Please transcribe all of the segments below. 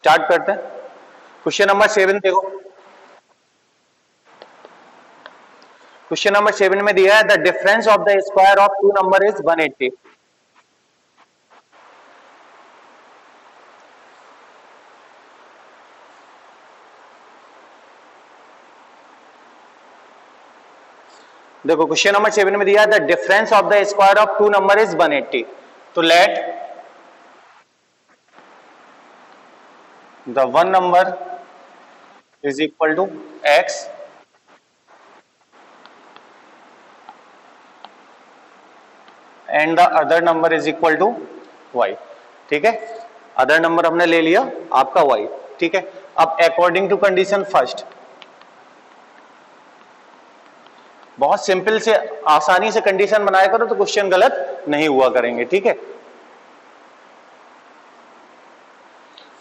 Start करते हैं। Question number 7 देखो। क्वेश्चन नंबर 7 में दिया है the difference of the square of two number is 180। देखो क्वेश्चन नंबर 7 में दिया है the difference of the square of two number is 180। तो let the one number is equal to x and the other number is equal to y। ठीक है, other number हमने ले लिया आपका y। ठीक है, अब अकॉर्डिंग टू कंडीशन फर्स्ट, बहुत सिंपल से आसानी से कंडीशन बनाया करो तो क्वेश्चन गलत नहीं हुआ करेंगे। ठीक है,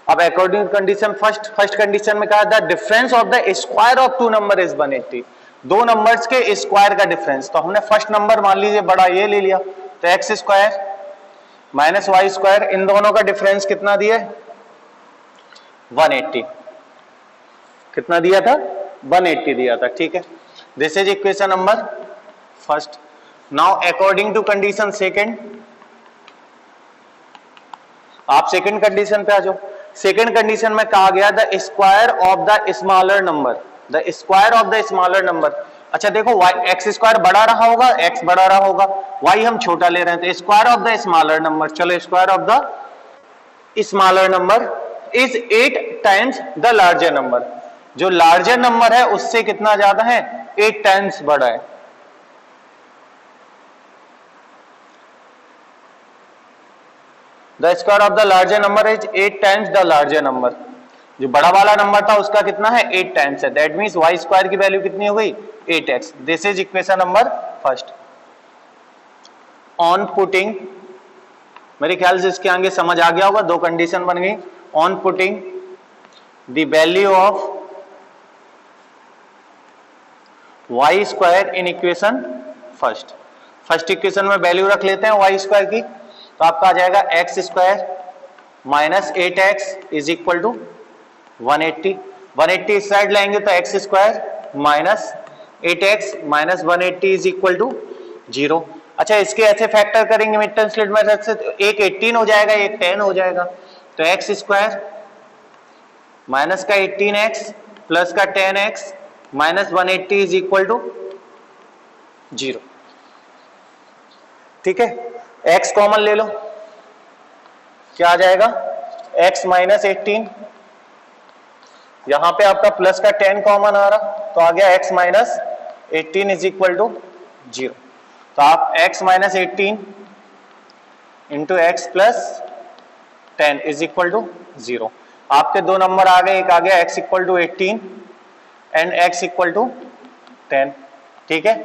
अब according to condition first condition में कहा the difference of the square of two number is 180। दो नंबर्स के स्क्वायर का डिफरेंस, तो हमने फर्स्ट नंबर मान लीजिए बड़ा ये ले लिया, तो x square minus Y square, इन दोनों का डिफरेंस कितना दिया है 180। कितना दिया था 180 दिया था। ठीक है, this is equation number first. Now according to condition second, आप सेकेंड कंडीशन पे आ जाओ। सेकेंड कंडीशन में कहा गया the square of the smaller number, the square of the smaller number. अच्छा देखो y एक्स स्क्वायर बड़ा रहा होगा, x बड़ा रहा होगा, y हम छोटा ले रहे हैं, तो square of the smaller number, चलो square of the smaller number is 8 times the larger number. जो लार्जर नंबर है उससे कितना ज्यादा है 8 टाइम्स बड़ा है। The square of the larger number is 8 times the larger number. जो बड़ा वाला नंबर था उसका कितना है 8 टाइम्स है, दैट मींस y स्क्वायर की वैल्यू कितनी हो गई 8x। This is equation number first. On putting, मेरे ख्याल से इसके आगे समझ आ गया होगा, दो कंडीशन बन गई। On putting the value of y square in equation first equation में वैल्यू रख लेते हैं y स्क्वायर की, तो आपका आ जाएगा x square minus 8x is equal to 180। 180 इस साइड लाएंगे तो x square minus 8x minus 180 is equal to 0। अच्छा इसके ऐसे फैक्टर करेंगे मिड टर्म स्प्लिट मेथड से, तो एक 18 हो जाएगा एक 10 हो जाएगा, तो एक्स स्क्वायर माइनस का 18x प्लस का 10x minus 180 is equal to 0। ठीक है, x कॉमन ले लो, क्या आ जाएगा x माइनस 18, यहां पे आपका प्लस का 10 कॉमन आ रहा, तो आ गया x minus 18 is equal to 0। तो आप x minus 18 into x plus 10 is equal to 0। आपके दो नंबर आ गए, एक आ गया x equal to 18 and x equal to 10। ठीक है,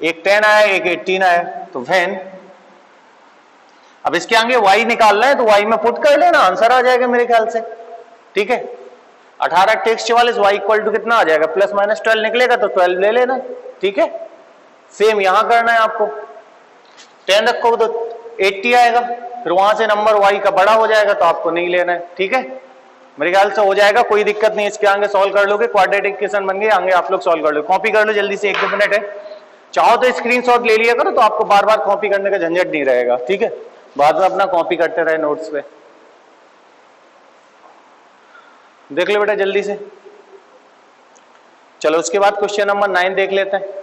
एक 10 आया एक 18 आया, तो व्हेन, अब इसके आगे y निकालना है तो y में पुट कर लेना, आंसर आ जाएगा मेरे ख्याल से। ठीक है, 18 टेक्स 44, y इक्वल टू कितना आ जाएगा प्लस माइनस 12 निकलेगा तो 12 ले लेना। ठीक है, सेम यहां करना है आपको, 10 रखोगे तो 80 आएगा, फिर वहां से नंबर y का बड़ा हो जाएगा तो आपको नहीं लेना है। ठीक है, मेरे ख्याल से हो जाएगा, कोई दिक्कत नहीं, इसके आगे सॉल्व कर लोगे, क्वाड्रेटिक इक्वेशन बन गई, आगे आप लोग सॉल्व कर लो। कॉपी कर लो जल्दी से, 1-2 मिनट है, चाहो तो स्क्रीनशॉट ले लिया करो, तो आपको बार बार कॉपी करने का झंझट नहीं रहेगा। ठीक है, बाद में अपना कॉपी करते रहे नोट्स पे। देख लो बेटा जल्दी से। चलो उसके बाद क्वेश्चन नंबर 9 देख लेते हैं।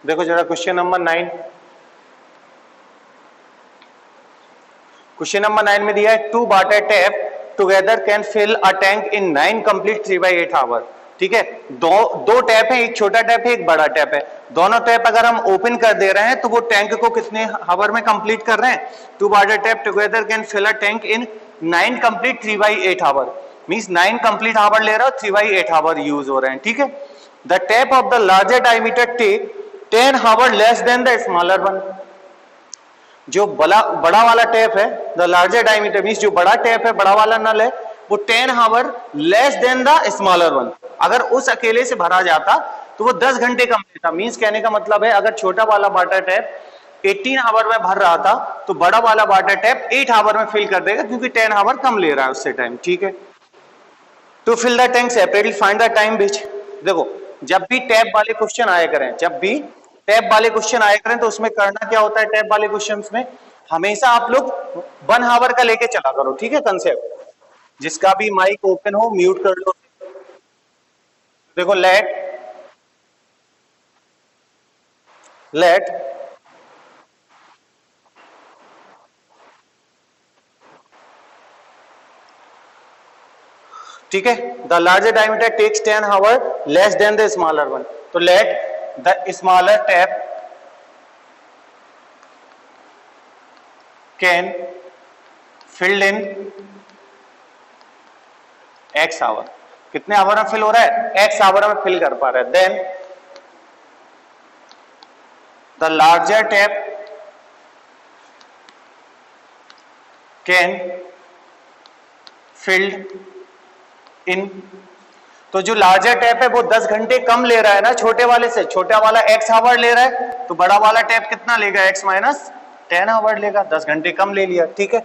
देखो जरा क्वेश्चन नंबर 9। क्वेश्चन नंबर 9 में दिया है two water tap together can fill a tank in 9 complete 3/8 hour. ठीक है, दो टैप है, एक छोटा टैप है एक बड़ा टैप है, दोनों टैप अगर हम ओपन कर दे रहे हैं तो वो टैंक को कितने हावर में कंप्लीट कर रहे हैं, two water tap together can fill a tank in 9 complete 3/8 hour, means 9 complete hour ले रहा हो, 3/8 आवर यूज हो रहे हैं। ठीक है, the tap of the larger diameter take 10 hour less than the smaller one. जो बड़ा वाला टैप है, द लार्जर डायमीटर मींस जो बड़ा टैप है, बड़ा वाला नल है, वो 10 hour less than the smaller one. अगर उस अकेले से भरा जाता तो वो 10 घंटे कम लेता। मींस कहने का मतलब है अगर छोटा वाला वाटर टैप 18 हावर में भर रहा था तो बड़ा वाला वाटर टैप 8 हावर में फिल कर देगा, क्योंकि 10 हावर कम ले रहा है उससे टाइम। ठीक है, to fill the tank separately find the time which. देखो जब भी टैप वाले क्वेश्चन आया करें, जब भी टैप वाले क्वेश्चन आया करें तो उसमें करना क्या होता है, टैप वाले क्वेश्चंस में हमेशा आप लोग 1 हावर का लेके चला करो। ठीक है, कंसेप्ट। जिसका भी माइक ओपन हो म्यूट कर लो। देखो लेट ठीक है, the larger diameter takes 10 hour less than the smaller one. तो let the smaller tap can filled in x hour. कितने आवर में फिल हो रहा है, x आवर में फिल कर पा रहा है। Then the larger tap can filled in. तो जो लार्जर टैप है वो 10 घंटे कम ले रहा है ना छोटे वाले से। छोटा वाला x आवर ले रहा है तो बड़ा वाला टैप कितना लेगा, x माइनस 10 आवर लेगा, 10 घंटे कम ले लिया। ठीक है,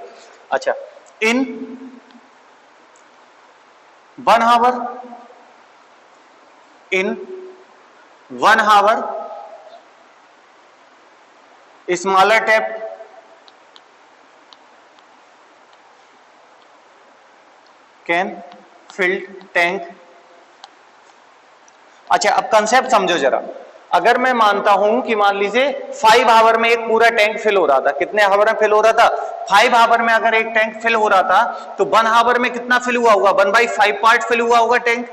अच्छा in 1 hour, in 1 hour smaller tap can filled tank. अच्छा अब कंसेप्ट समझो जरा। अगर मैं मानता हूं कि मान लीजिए 5 हावर में एक पूरा टैंक फिल हो रहा था। कितने हावर में फिल हो रहा था, 5 हावर में अगर एक टैंक फिल हो रहा था तो 1 हावर में कितना फिल हुआ होगा, 1/5 पार्ट फिल हुआ होगा टैंक।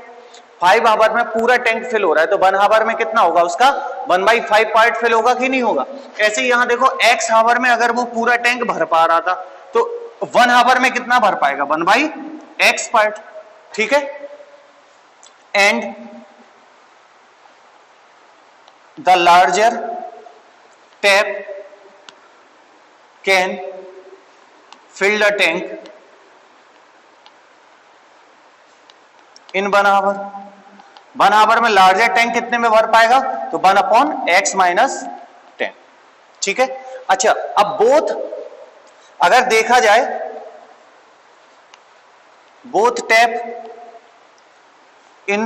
5 हावर में पूरा टैंक फिल हो रहा है तो 1 हावर में कितना होगा, उसका 1/5 पार्ट फिल होगा कि नहीं होगा। ऐसे ही यहां देखो x हावर में अगर वो पूरा टैंक भर पा रहा था तो 1 हावर में कितना भर पाएगा, 1/x पार्ट। ठीक है, and the larger tap can fill the tank in 1 hour. 1 hour में लार्जर टैंक कितने में भर पाएगा, तो 1/x माइनस 10। ठीक है, अच्छा अब बोथ अगर देखा जाए, both tap in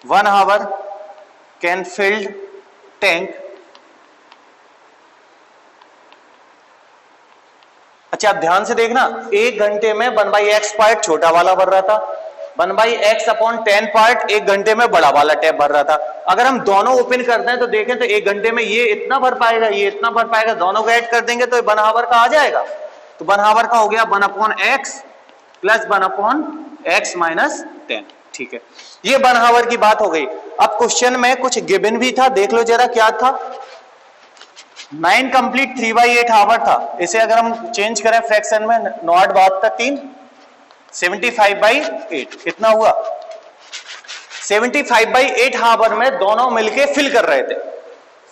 1 hour can filled tank. अच्छा अब ध्यान से देखना, 1 घंटे में 1/x पार्ट छोटा वाला भर रहा था, 1/x/10 पार्ट 1 घंटे में बड़ा वाला टैप भर रहा था। अगर हम दोनों ओपन करते हैं तो देखें तो 1 घंटे में ये इतना भर पाएगा, ये इतना भर पाएगा, दोनों को ऐड कर देंगे तो 1 हावर का आ जाएगा। तो 1 हावर का हो गया 1/x प्लस 1/x माइनस 10। ठीक है, ये 1 हावर की बात हो गई। अब क्वेश्चन में कुछ गिवन भी था, देख लो जरा क्या था। 9 कंप्लीट 3/8 हावर था। इसे अगर हम चेंज करें फ्रैक्शन में, 9 बात था 3, 75/8 कितना हुआ, 75/8 हावर में दोनों मिलके फिल कर रहे थे।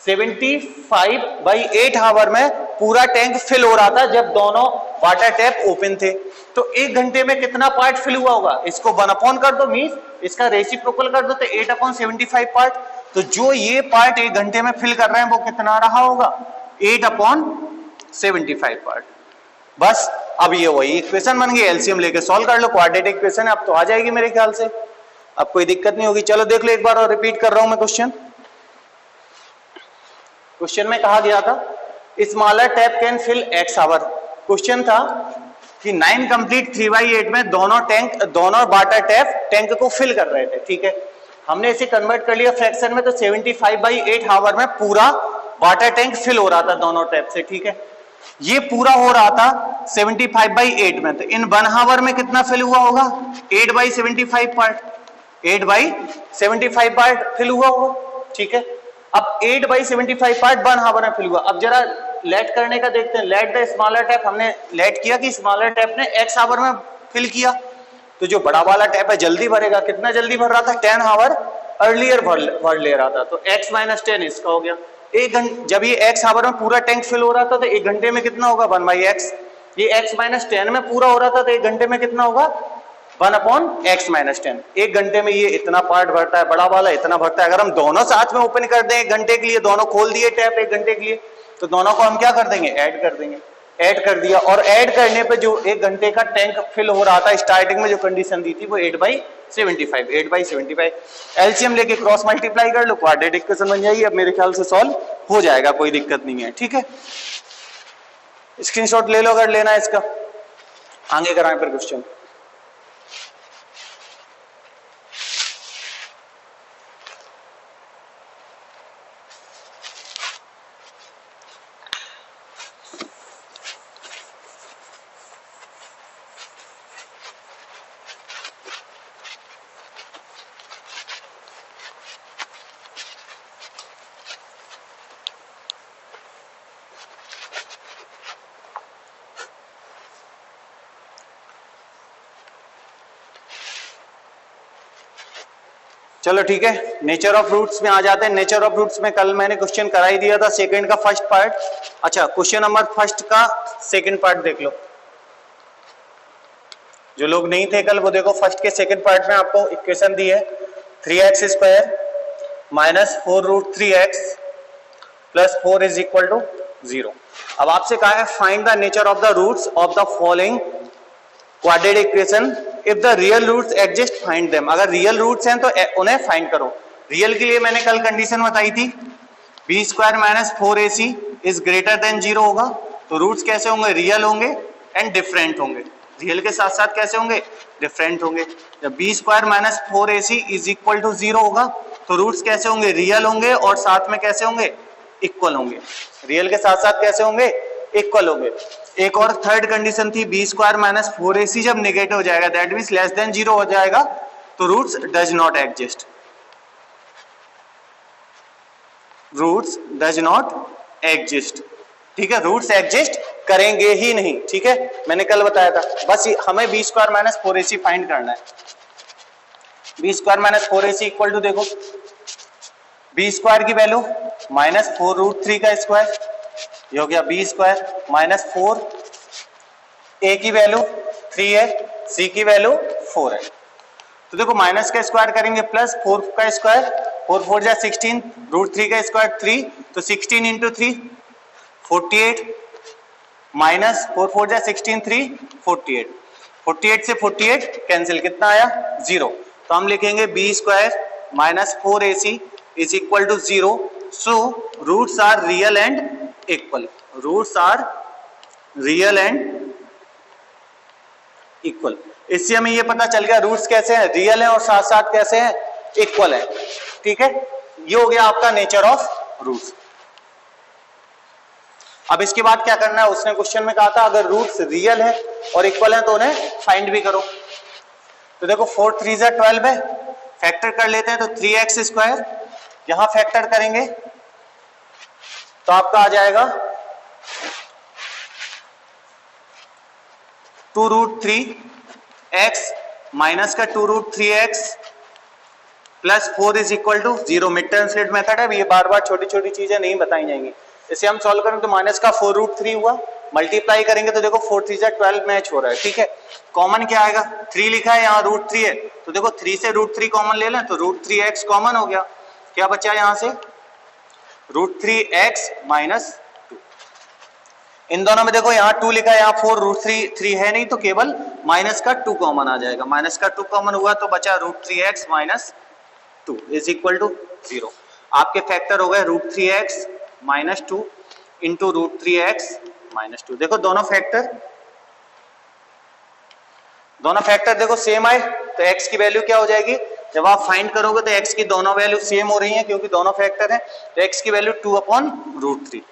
75/8 हावर में पूरा टैंक फिल हो रहा था जब दोनों वाटर टैप ओपन थे। तो 1 घंटे में कितना पार्ट फिल हुआ होगा, इसको 1/, कर दो, मींस इसका रेसिप्रोकल कर दो तो 8/75 पार्ट। तो जो ये पार्ट 1 घंटे में फिल कर रहे हैं वो कितना रहा होगा, 8/75 पार्ट। बस अब ये वही इक्वेशन बन गई, एलसीएम लेके सॉल्व कर लो, क्वाड्रेटिक इक्वेशन अब तो आ जाएगी मेरे ख्याल से, अब कोई दिक्कत नहीं होगी। चलो देख लो एक बार और रिपीट कर रहा हूं मैं क्वेश्चन में कहा गया था smaller tap can fill x hour. Question था कि 9 कंप्लीट 3/8 में दोनों वाटर टैप टैंक को फिल कर रहे थे। ठीक है, हमने इसे कन्वर्ट कर लिया फ्रैक्शन में, तो 75/8 हावर में पूरा वाटर टैंक फिल हो रहा था दोनों टैप से। ठीक है, ये पूरा हो रहा था 75/8 में, तो इन 1 हावर में कितना फिल हुआ होगा, 8/75 पार्ट, 8/75 पार्ट फिल हुआ होगा। ठीक है, अब 8/75 पार्ट 1 हावर में फिल हुआ। अब जरा लेट करने का देखते हैं, लेट द स्मॉलर टैप, हमने लेट किया कि स्मॉलर टैप ने x हावर में फिल किया, तो जो बड़ा वाला टैप है जल्दी भरेगा। कितना जल्दी भर रहा था, 10 हावर अर्लियर वर्ड ले रहा था, तो x माइनस 10 इसका हो गया। एक घंटे जब ये x आवर में पूरा टैंक फिल हो रहा था तो एक घंटे में कितना होगा 1/x। ये x माइनस 10 में पूरा हो रहा था तो एक घंटे में कितना होगा 1/x माइनस 10। एक घंटे में ये इतना पार्ट भरता है, बड़ा वाला इतना भरता है। अगर हम दोनों साथ में ओपन कर दें एक घंटे के लिए, दोनों खोल दिए टैप एक घंटे के लिए, तो दोनों को हम क्या कर देंगे ऐड कर देंगे। ऐड कर दिया और ऐड करने पे जो एक घंटे का टैंक फिल हो रहा था स्टार्टिंग में जो कंडीशन दी थी वो 8/75 8/75। एलसीएम लेके क्रॉस मल्टीप्लाई कर लो, क्वाड्रेटिक इक्वेशन बन जाएगी। अब मेरे ख्याल से सॉल्व हो जाएगा, कोई दिक्कत नहीं है। ठीक है, स्क्रीनशॉट ले लो अगर लेना है इसका, आगे कराएं फिर क्वेश्चन। चलो ठीक है, नेचर ऑफ रूट्स में आ जाते हैं। नेचर ऑफ रूट्स में कल मैंने क्वेश्चन करा ही दिया था, सेकंड का फर्स्ट पार्ट। अच्छा, क्वेश्चन नंबर फर्स्ट का सेकंड पार्ट देख लो। जो लोग नहीं थे कल वो देखो, फर्स्ट के सेकंड पार्ट में आपको इक्वेशन दी है 3x² minus 4√3x plus 4 is equal to 0। अब आपसे कहा है find the nature of the roots of the following quadratic equation if the real roots exist find them. अगर रियल रूट्स हैं तो उन्हें फाइंड करो। रियल के लिए मैंने कल कंडीशन बताई थी b² minus 4ac is greater than 0 होगा। तो रूट्स कैसे होंगे, रियल होंगे एंड डिफरेंट होंगे। रियल के साथ साथ कैसे होंगे, डिफरेंट होंगे। जब b² minus 4ac is equal to 0 होगा तो रूट्स कैसे होंगे, रियल होंगे और साथ में कैसे होंगे, इक्वल होंगे। रियल के साथ साथ कैसे होंगे, इक्वल होंगे। एक और थर्ड कंडीशन थी b² माइनस 4ac जब नेगेटिव हो जाएगा दैट मींस लेस देन 0 हो जाएगा तो roots does not exist. Roots does not exist, ठीक है, रूट्स एग्जिस्ट करेंगे ही नहीं। ठीक है, मैंने कल बताया था। बस हमें b² माइनस 4ac फाइंड करना है। b² minus 4ac equal to देखो b² की वैल्यू माइनस 4√3 का स्क्वायर, ये हो गया b² माइनस 4, a की वैल्यू 3 है, c की वैल्यू 4 है। तो देखो माइनस का स्क्वायर करेंगे प्लस 4 का स्क्वायर, 4 4 जा 16, √3 का स्क्वायर 3, तो 16 इंटू 3 48 माइनस 4 4 जा 16 3 48, 48 से 48 कैंसिल, कितना आया 0। तो हम लिखेंगे b² minus 4ac is equal to 0। So roots are real and equal, roots are real and equal. इससे हमें ये पता चल गया रूट्स कैसे हैं, रियल हैं और साथ साथ कैसे हैं, इक्वल है। ठीक है, ये हो गया आपका नेचर ऑफ रूट्स। अब इसके बाद क्या करना है, उसने क्वेश्चन में कहा था अगर रूट्स रियल है और इक्वल है तो उन्हें फाइंड भी करो। तो देखो 4 3 जा 12 है, फैक्टर कर लेते हैं तो 3x², यहां फैक्टर करेंगे तो आपका आ जाएगा 2√3x माइनस का 2√3x plus 4 is equal to 0। Mid term split method है, ये बार बार छोटी छोटी चीजें नहीं बताई जाएंगी। इसे हम सॉल्व करें तो माइनस का 4√3 हुआ, मल्टीप्लाई करेंगे तो देखो 4 3 जा 12 मैच हो रहा है। ठीक है, कॉमन क्या आएगा, 3 लिखा है, यहाँ √3 है, तो देखो 3 से √3 कॉमन ले लें तो √3x कॉमन हो गया। क्या बचा यहां से, √3x माइनस 2। इन दोनों में देखो यहाँ 2 लिखा है, यहाँ 4, √3 है नहीं तो केवल माइनस का 2 कॉमन आ जाएगा। माइनस का 2 कॉमन हुआ तो बचा √3x minus 2 is equal to 0। आपके फैक्टर हो गए √3x minus 2 into √3x minus 2। देखो दोनों फैक्टर देखो सेम आए तो x की वैल्यू क्या हो जाएगी, जब आप फाइंड करोगे तो x की दोनों वैल्यू सेम हो रही हैं क्योंकि दोनों फैक्टर हैं, तो x की वैल्यू 2/√3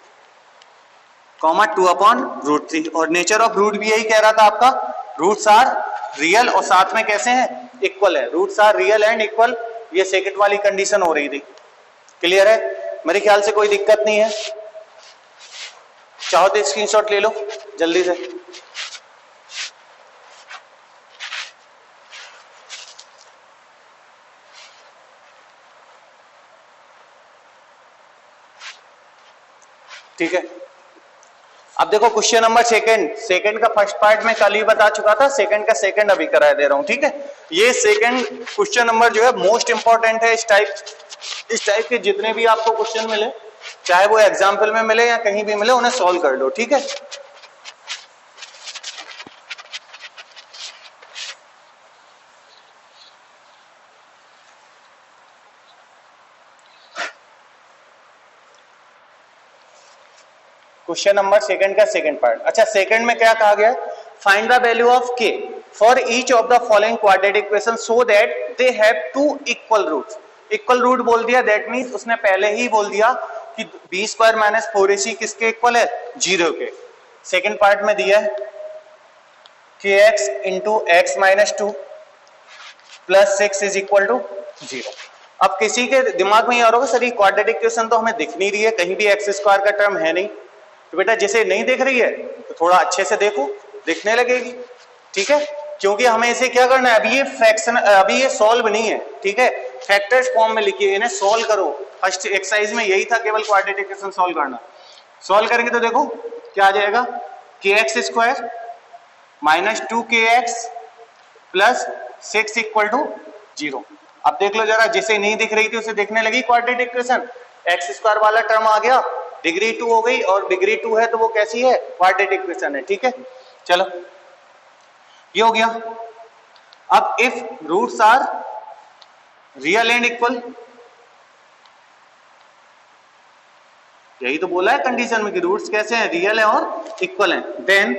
कॉमा 2/√3। और नेचर ऑफ रूट भी यही कह रहा था आपका, रूट्स आर रियल और साथ में कैसे हैं, इक्वल है। Roots are real and equal, ये सेकंड वाली कंडीशन हो रही थी। क्लियर है, मेरे ख्याल से कोई दिक्कत नहीं है। चाहो तो स्क्रीनशॉट ले लो जल्दी से। ठीक है। अब देखो क्वेश्चन नंबर सेकंड का फर्स्ट पार्ट में कल ही बता चुका था, सेकंड का सेकंड अभी करा दे रहा हूं, ठीक है। ये सेकंड क्वेश्चन नंबर जो है मोस्ट इंपॉर्टेंट है। इस टाइप के जितने भी आपको क्वेश्चन मिले, चाहे वो एग्जाम्पल में मिले या कहीं भी मिले, उन्हें सॉल्व कर लो, ठीक है। क्वेश्चन नंबर सेकंड का सेकंड पार्ट। अच्छा, सेकंड में क्या कहा गया? Find the value of k for each of the following quadratic equation so that they have two equal roots. Equal root बोल दिया, दैट मींस उसने पहले ही बोल दिया कि b स्क्वायर माइनस 4ac किसके इक्वल है? 0 के। सेकंड पार्ट में दिया है kx into x minus 2 plus 6 is equal to 0। अब किसी के दिमाग में ये आ रहा होगा सर ये क्वाड्रेटिक इक्वेशन तो हमें दिख नहीं रही है, कहीं भी x स्क्वायर का टर्म है नहीं। तो बेटा जिसे नहीं दिख रही है तो थोड़ा अच्छे से देखो, दिखने लगेगी, ठीक है। क्योंकि हमें इसे क्या करना है, अभी ये फ्रैक्शन, अभी ये सॉल्व नहीं है, ठीक है। फैक्टर्स फॉर्म में लिखिए, इन्हें सॉल्व करो। फर्स्ट एक्सरसाइज में यही था, केवल क्वाड्रेटिक इक्वेशन सॉल्व करना। सॉल्व करेंगे तो देखो क्या आ जाएगा, kx square minus 2kx plus 6 equal to 0। अब देख लो जरा, जिसे नहीं दिख रही थी उसे दिखने लगी क्वाड्रेटिक इक्वेशन, एक्स स्क्वायर वाला टर्म आ गया, डिग्री 2 हो गई, और डिग्री 2 है तो वो कैसी है? क्वाड्रेटिक इक्वेशन है, ठीक है। चलो ये हो गया। अब if roots are real and equal, यही तो बोला है कंडीशन में कि रूट्स कैसे हैं? रियल है और इक्वल हैं। Then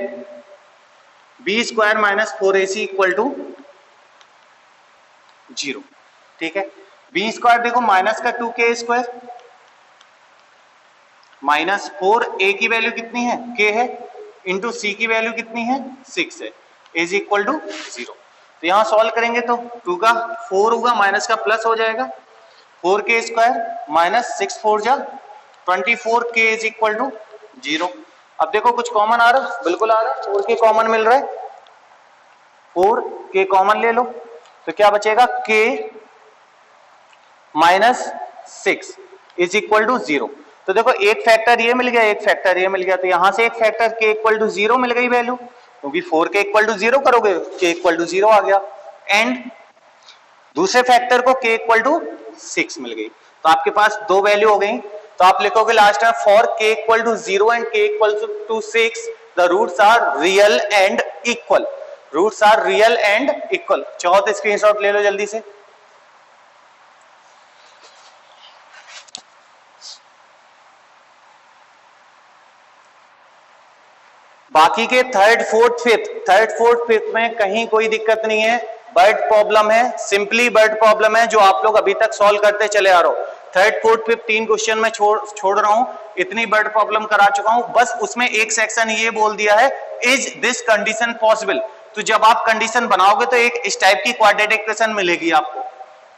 B square minus 4ac equal to 0, ठीक है। बी स्क्वायर देखो माइनस का 2k स्क्वायर माइनस 4a की वैल्यू कितनी है? k है, इंटू c की वैल्यू कितनी है? 6 है, इज इक्वल टू 0। तो यहां सॉल्व करेंगे तो 2 का 4 होगा, माइनस का प्लस हो जाएगा, 4k स्क्वायर माइनस 6 4 जा 24k इज इक्वल टू 0। अब देखो कुछ कॉमन आ रहा, बिल्कुल आ रहा, 4k कॉमन मिल रहा है, 4k कॉमन ले लो तो क्या बचेगा? k minus 6 is equal to 0। तो देखो एक फैक्टर ये मिल गया, एक फैक्टर ये मिल गया, तो यहां से एक फैक्टर k इक्वल टू 0 मिल गई वैल्यू, क्योंकि 4k इक्वल टू 0 करोगे k इक्वल टू 0 आ गया। एंड दूसरे फैक्टर को k इक्वल टू 6 मिल गई, तो आपके पास दो वैल्यू हो गई। तो आप लिखोगे लास्ट में for k equal to 0 and k equal to 6 the roots are real and equal. Roots are real and equal. चाहो तो स्क्रीनशॉट ले लो जल्दी से। बाकी के थर्ड फोर्थ फिफ्थ में कहीं कोई दिक्कत नहीं है, बर्ड प्रॉब्लम है, सिंपली बर्ड प्रॉब्लम है जो आप लोग अभी तक सॉल्व करते चले आ रहे हो। थर्ड फोर्थ फिफ्थ 3 क्वेश्चन में छोड़ रहा हूं, इतनी बर्ड प्रॉब्लम करा चुका हूं। बस उसमें एक सेक्शन ये बोल दिया है, इज दिस कंडीशन पॉसिबल। तो जब आप कंडीशन बनाओगे तो एक इस टाइप की क्वाड्रेटिक इक्वेशन मिलेगी आपको,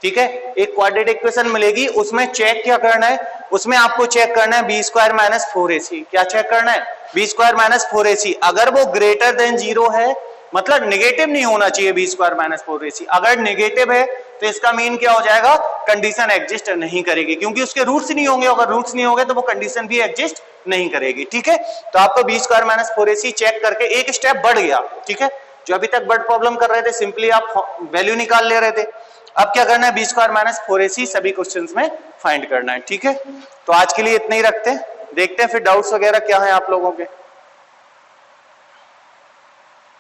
ठीक है। एक क्वाड्रेटिक इक्वेशन मिलेगी, उसमें चेक क्या करना है, उसमें आपको चेक करना है बी स्क्वायर माइनस 4ac। क्या चेक करना है? B square minus 4ac। अगर वो ग्रेटर देन 0 है, मतलब नेगेटिव नहीं होना चाहिए बी स्क्वायर माइनस 4ac। अगर नेगेटिव है तो इसका मीन क्या हो जाएगा? कंडीशन एग्जिस्ट नहीं करेगी, क्योंकि उसके रूट्स नहीं होंगे। अगर रूट्स नहीं होंगे तो वो कंडीशन भी एग्जिस्ट नहीं करेगी, ठीक है। तो आपको B square minus 4ac check करके एक स्टेप बढ़ गया, ठीक है। जो अभी तक बर्ड प्रॉब्लम कर रहे थे, सिंपली आप वैल्यू निकाल ले रहे थे, अब क्या करना है? बी स्क्वायर माइनस 4ac सभी क्वेश्चंस में फाइंड करना है, ठीक है। तो आज के लिए इतना ही रखते हैं, देखते हैं फिर डाउट्स वगैरह क्या है आप लोगों के।